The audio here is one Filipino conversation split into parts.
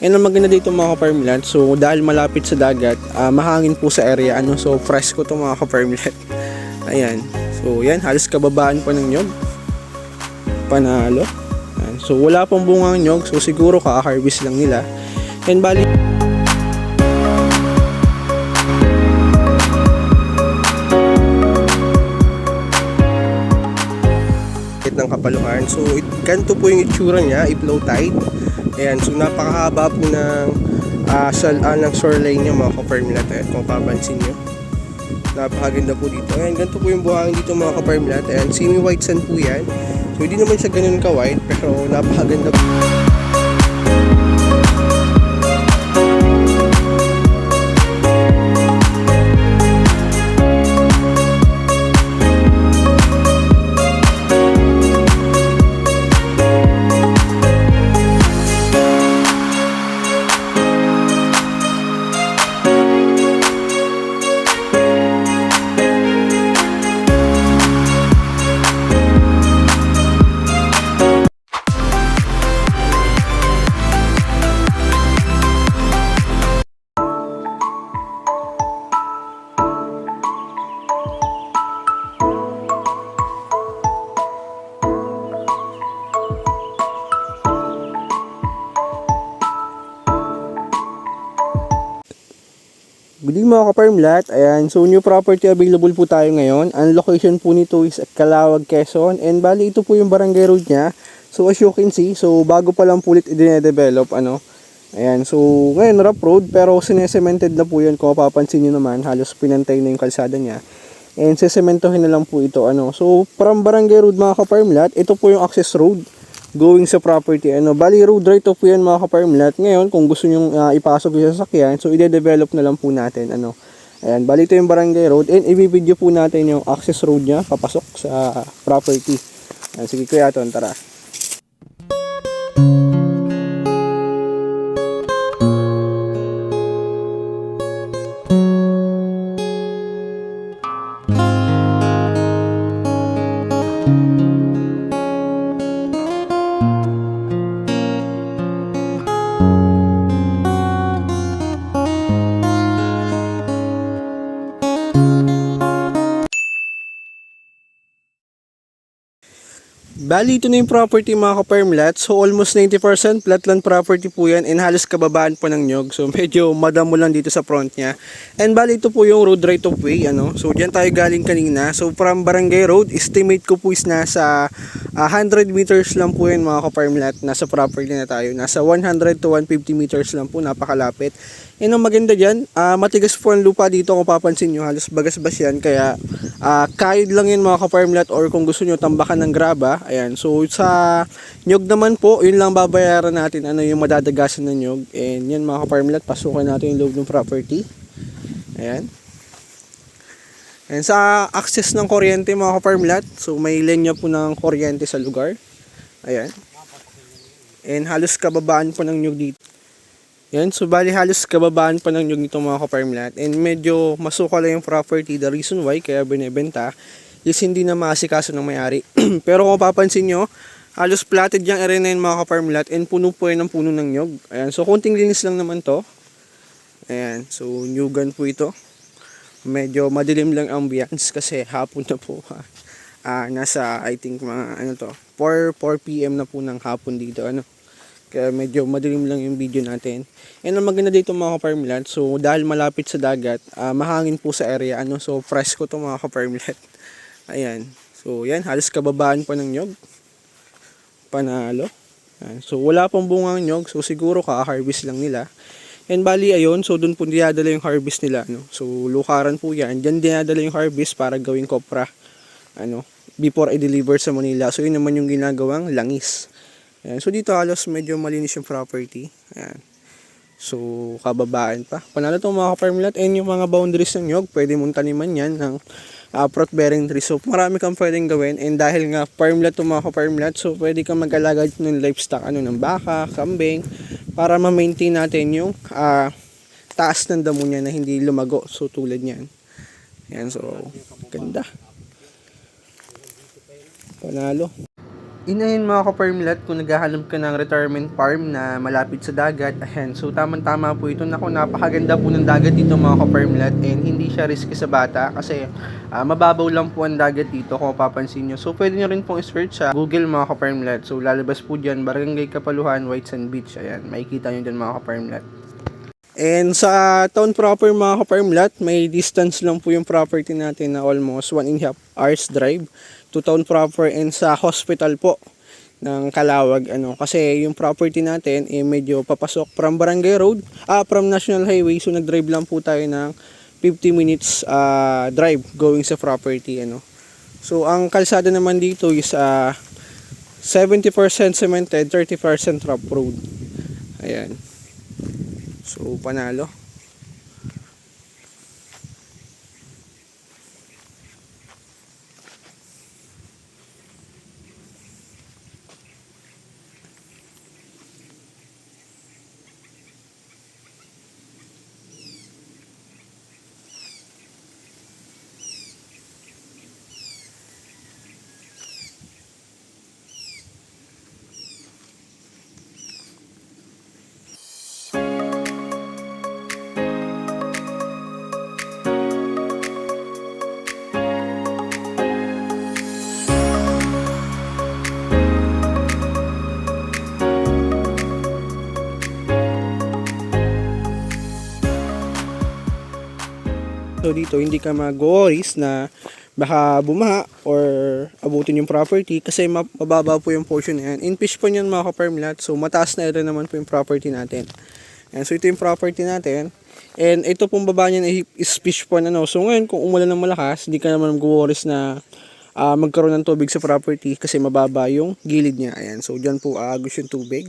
Yan ang maganda dito mga ka-farmland. So dahil malapit sa dagat, mahangin po sa area, so fresco to mga ka-farmland. Ayan. So yan, halos kababaan pa ng nyog. Panalo. Ayan. So wala pang bunga ng nyog, so siguro ka-harvest lang nila. And bali ng kapaluhan. So ganito po yung itsura niya, i-flow tide. Ayan, so napakahaba po ng shoreline niya mga ka-farmland. Ayan, kung papansin nyo, napakaganda po dito. Ayan, ganito po yung buhangin dito mga ka-farmland. Ayan, semi-white sand po yan. So hindi naman siya ganun ka-white, pero napakaganda po. Good evening mga ka-farmland. Ayan, so new property available po tayo ngayon. Ang location po nito is at Calawag, Quezon. And bali ito po yung barangay road niya. So as you can see, so bago pa lang po ulit i-develop, Ayan, so ngayon rough road pero sinesemented na po yan. Kung mapapansin nyo naman, halos pinantay na yung kalsada niya. And sesementohin na lang po ito, So from barangay road mga ka-farmland, ito po yung access road going sa property. Bali road right off po yan mga ka-farmland. Ngayon kung gusto nyo ipasok yung sasakyan, so i-develop na lang po natin. Ayan, bali ito yung barangay road and i-video po natin yung access road niya papasok sa property. Ayan, sige kuya Ton, tara. Bali, ito na yung property mga ka-farmland. So, almost 90% flatland property po yan and halos kababaan po ng nyog. So, medyo madamo lang dito sa front niya. And bali, ito po yung road right of way. So, dyan tayo galing kanina. So, from Barangay Road, estimate ko po is nasa 100 meters lang po yan mga ka-farmland. Nasa property na tayo. Nasa 100 to 150 meters lang po. Napakalapit. And ang maganda dyan, matigas po ang lupa dito kung papansin nyo. Halos bagas-bas yan. Kaya, kahit lang yan mga ka-farmland or kung gusto nyo tambakan ng graba. Ayan. So, sa nyog naman po, yun lang babayaran natin. Yung madadagasan ng nyog. And yan mga ka-farmland, pasukan natin yung loob ng property. Ayan. And sa access ng kuryente mga ka-farmland, so may linya po ng kuryente sa lugar. Ayan. And halos kababaan po ng nyog dito. Yan, so bali halos kababaan pa ng nyug nito mga ka-farmland. And medyo masukal lang yung property. The reason why kaya binibenta is hindi na maasikaso ng may-ari. Pero kung papansin nyo, halos platted yung area na yun mga ka-farmland. And puno po yan ng puno ng nyug. Ayan, so konting linis lang naman to. Ayan, so nyugan po ito. Medyo madilim lang ambience kasi hapon na po. Nasa I think mga 4 PM na po ng hapon dito. Kaya medyo madilim lang yung video natin. And ang maganda dito mga ka-farmland, so dahil malapit sa dagat, mahangin po sa area, so fresco to mga ka-farmland. Ayan. So yan, halos kababaan pa ng nyog. Panalo. Ayan. So wala pang bunga ng nyog, so siguro ka-harvest lang nila. And bali ayun, so doon po dinadala yung harvest nila, So lukaran po yan. Diyan dinadala yung harvest para gawing kopra. Before i-deliver sa Manila. So yun naman yung ginagawang langis. Ayan. So dito halos medyo malinis yung property. Ayan. So kababaan pa. Panalo itong mga ka-farmland. And yung mga boundaries ng nyog, pwede mong taniman yan ng fruit bearing tree. So marami kang pwedeng gawin. And dahil nga farmland itong mga ka-farmland, so pwede kang mag-alaga ng livestock, ng baka, kambing, para ma-maintain natin yung taas ng damo niya na hindi lumago. So tulad niyan. Ayan, so ganda. Panalo. Inahin mga ka-farmlet, kung naghahanap ka ng retirement farm na malapit sa dagat, ayan, so tamang-tama po ito. Naku, napakaganda po ng dagat dito mga ka-farmlet, and hindi siya risky sa bata kasi mababaw lang po ang dagat dito kung papansin nyo. So pwede nyo rin pong search sa Google mga ka-farmlet. So lalabas po dyan, Barangay Kapaluhan, White Sand Beach. Ayan, makikita nyo dyan mga ka-farmlet. And sa town proper mga ka-farmlet, may distance lang po yung property natin na almost 1.5 hours drive to town proper and sa hospital po ng Calawag, kasi yung property natin medyo papasok from Barangay Road, from National Highway, so nag-drive lang po tayo ng 50 minutes drive going sa property, So ang kalsada naman dito is 70% cemented, 30% rough road. Ayan. So panalo. So dito hindi ka mag-worries na baka bumaha or abutin yung property kasi mababa po yung portion na yan. In fish po yan mga ka-farmlet, so mataas na rin naman po yung property natin. And so ito yung property natin. And ito pong baba niya is fish pond. So ngayon kung umulan ng malakas, hindi ka naman mag-worries na magkaroon ng tubig sa property kasi mababa yung gilid niya. Ayan. So dyan po agos yung tubig.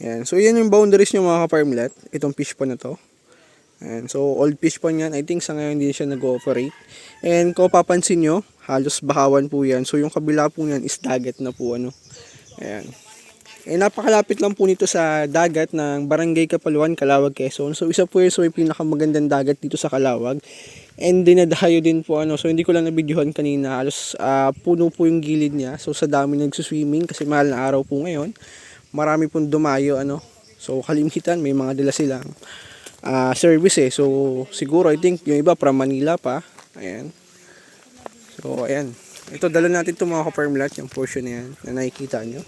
Ayan. So yan yung boundaries niyo mga ka-farmlet, itong fish pond na to. And so old fish pond yan, I think sa ngayon hindi siya nag-ooperate. And kung papansin nyo, halos bakawan po yan. So yung kabila po yan is dagat na po. Ayan. Eh napakalapit lang po nito sa dagat ng Barangay Kapaluhan, Calawag, Quezon. So isa po yun, so yung pinakamagandang dagat dito sa Calawag. And dinadayo din po so hindi ko lang nabidyohan kanina, halos puno po yung gilid niya. So sa dami nagsuswimming kasi mahal na araw po ngayon. Marami pong dumayo So kalimitan may mga dala silang service So siguro I think yung iba from Manila pa. Ayan. So ayan. Ito dala natin itong mga ka-farmlet, yung portion na yan na nakikita nyo.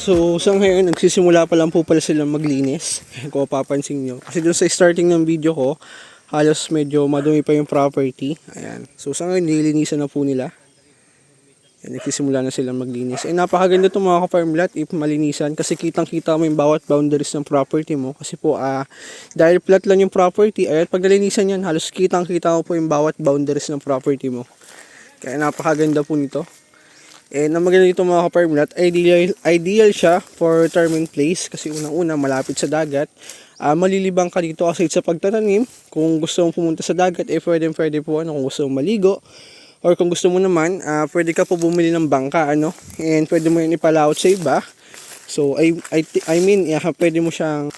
So sa ngayon nagsisimula pa lang po pala silang maglinis kung papansin nyo. Kasi dun sa starting ng video ko, halos medyo madumi pa yung property. Ayan. So sa ngayon nililinisan na po nila. Ayan, nagsisimula na silang maglinis. Napakaganda itong mga ka-farmlet if malinisan kasi kitang kita mo yung bawat boundaries ng property mo. Kasi po dahil flat lang yung property, ayan, pag nalinisan yan, halos kitang kita mo po yung bawat boundaries ng property mo. Kaya napakaganda po nito. Na maganda dito mga ka-farmlet, ideal siya for retirement place kasi unang-una malapit sa dagat. Malilibang ka dito kasi sa pagtatanim. Kung gusto mong pumunta sa dagat, pwede po kung gusto mong maligo. Or kung gusto mo naman, pwede ka po bumili ng bangka, and pwede mo yun ipalaot sa iba. So I mean, pwede mo siyang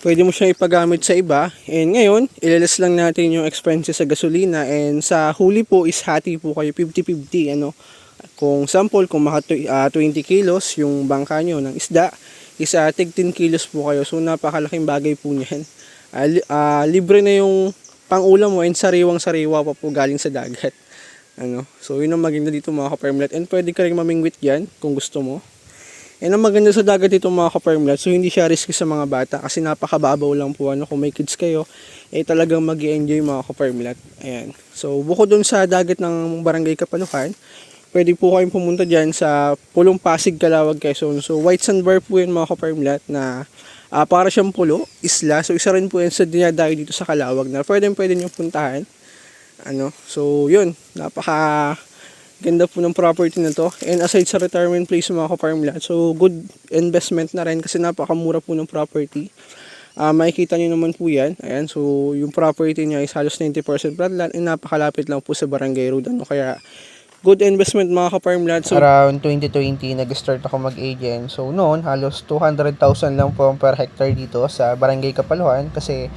ipagamit sa iba. And ngayon, ilalas lang natin yung expenses sa gasolina, and sa huli po is hati po kayo 50-50, Kung sample, kung maka 20 kilos yung bangka nyo ng isda, isa tig 10 kilos po kayo. So napakalaking bagay po niyan. Libre na yung pang-ulam mo and sariwang-sariwa pa po galing sa dagat. So yun ang maganda dito mga ka-farmlet. And pwede ka rin mamingwit yan kung gusto mo. And ang maganda sa dagat dito mga ka-farmlet, so hindi siya risky sa mga bata kasi napakababaw lang po. Kung may kids kayo, talagang mag-i-enjoy mga ka-farmlet. Ayan. So bukod dun sa dagat ng Barangay Kapaluhan, pwede po kayong pumunta dyan sa Pulong Pasig, Calawag, Quezon. So white sandbar po yun mga ka-farmlet na Para siyang pulo, isla. So isa rin po yan sa dinadayo dito sa Calawag na pwede nyo puntahan. So yun, napaka ganda po ng property na to. And aside sa retirement place mga ka-farm lot, so good investment na rin kasi napakamura po ng property. Makikita nyo naman po yan. Ayan, so yung property niya is halos 90% flat land and napakalapit lang po sa Barangay Road. Kaya good investment mga ka-farm lot. So Around 2020, nag-start ako mag-agent. So noon, halos 200,000 lang po per hectare dito sa Barangay Kapaluan kasi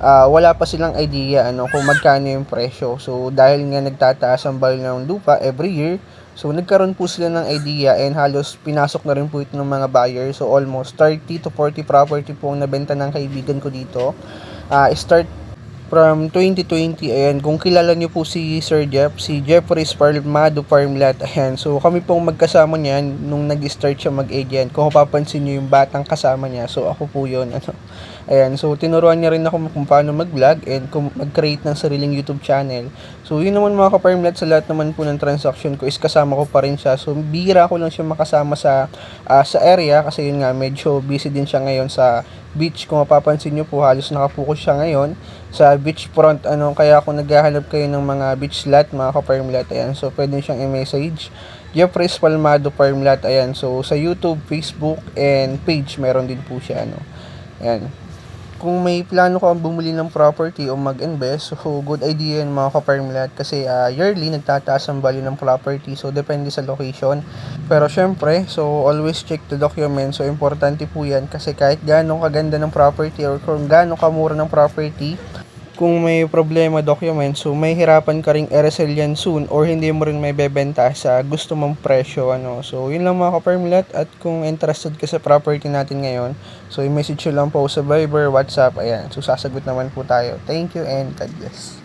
wala pa silang idea kung magkano yung presyo. So dahil nga nagtataas ang value ng lupa every year, so nagkaroon po sila ng idea and halos pinasok na rin po ito ng mga buyers. So almost 30 to 40 property po ang nabenta ng kaibigan ko dito. Start from 2020, ayan, kung kilala niyo po si Sir Jeff, si Jeffrey's Palmado Farmlat, ayan, so kami pong magkasama niyan nung nag-start siya mag-agent. Kung papansin niyo yung batang kasama niya, so ako po yun, ayan, so tinuruan niya rin ako kung paano mag-vlog and kung mag-create ng sariling YouTube channel. So yun naman mga ka-farmlat, sa lahat naman po ng transaction ko is kasama ko pa rin siya. So bihira ko lang siya makasama sa area kasi yun nga, medyo busy din siya ngayon sa beach. Kung mapapansin nyo po, halos nakapokus siya ngayon sa beach front. Kaya kung naghahanap kayo ng mga beach lot, mga ka-farm lot, ayan, so pwede siyang i-message Jeffrey's Palmado Farm Lot, ayan, so sa YouTube, Facebook, and page, meron din po siya, ayan. Kung may plano kang bumili ng property o mag-invest, so good idea yun mga ka-farm lot kasi yearly nagtataas ang value ng property, so depende sa location. Pero syempre, so always check the document, so importante po yan kasi kahit gaano kaganda ng property or kung gaano kamura ng property, kung may problema document, so may hirapan ka ring i-resell yan soon or hindi mo rin may bebenta sa gusto mong presyo. So yun lang mga ka-farm lot, at kung interested ka sa property natin ngayon, so i-message nyo lang po sa Viber, WhatsApp, ayan, so sasagot naman po tayo. Thank you and God bless.